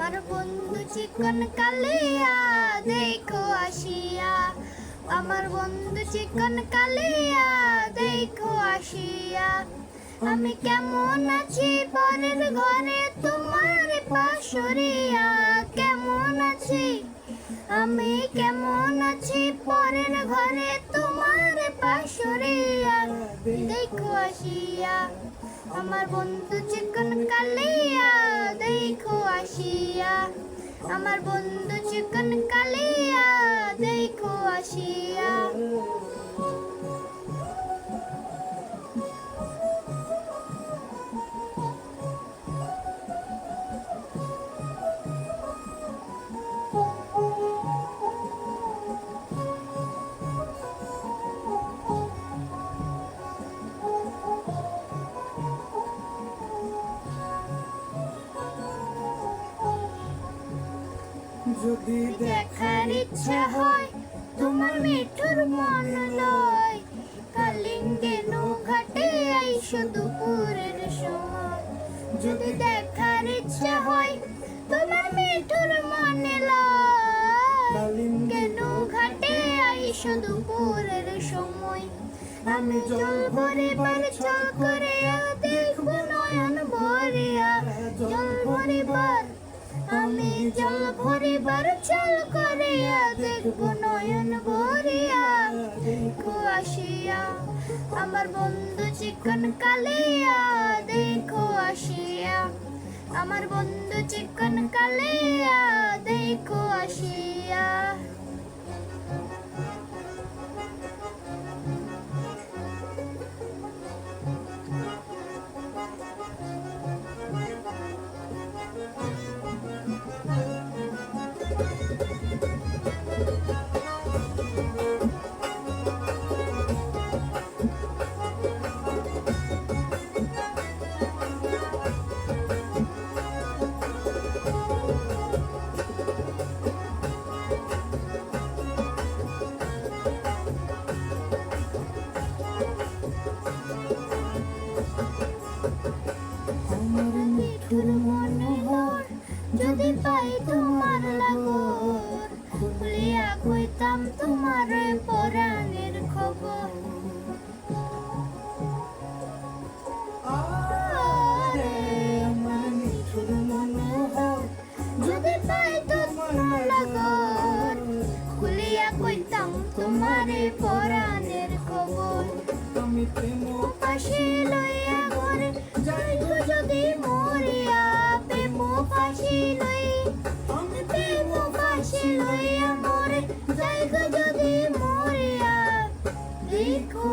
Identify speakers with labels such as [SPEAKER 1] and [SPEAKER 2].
[SPEAKER 1] আমার বন্ধু চিকন কালিয়া দেখো আসিয়া, আমার বন্ধু চিকন কালিয়া দেখো আসিয়া। আমি কেমন আছি পরের ঘরে তোমার পাশরিয়া, কেমন আছি আমি কেমন আছি পরের ঘরে তোমার পাশরিয়া দেখো আসিয়া। আমার বন্ধু চিকন কালিয়া দেখো আসিয়া, আমার বন্ধু চিকন কালিয়া দেখো আসিয়া।
[SPEAKER 2] যদি
[SPEAKER 1] দেখার ইচ্ছা হয় তোমার মিঠুর মন লয়, কালিঙ্গে নৌঘাটে আইসো দুপুরের সময়। যদি দেখার ইচ্ছা হয় তোমার মিঠুর মন লয়, কালিঙ্গে নৌঘাটে আইসো দুপুরের সময়। আমি জল ভরিবার চল করে দেখবো নয়ন ভরিয়া, জল ভরিবার আমি জল ভরিবার চল করিয়া দেখবো নয়ন ভরিয়া দেখো আসিয়া। আমার বন্ধু চিকন কালিয়া দেখো আসিয়া, আমার বন্ধু চিকন কালিয়া দেখো আসিয়া।
[SPEAKER 2] আমার
[SPEAKER 1] মিঠুর মনোহর যদি পাই তোমার লাগর, খুলিয়া কইতাম তোমার পরাণের খবর।
[SPEAKER 2] আমার মিঠুর মনোহর
[SPEAKER 1] যদি পাই তোমার লাগর, খুলিয়া কইতাম তোমার পরাণের খবর।
[SPEAKER 2] আমি প্রেম
[SPEAKER 1] ফাঁসি লইয়া ঘরে যাইবো যদি মরিয়া, প্রেম ফাঁসি লই আমি প্রেম ফাঁসি লইয়া মরে যাইবো যদি মরিয়া দেখো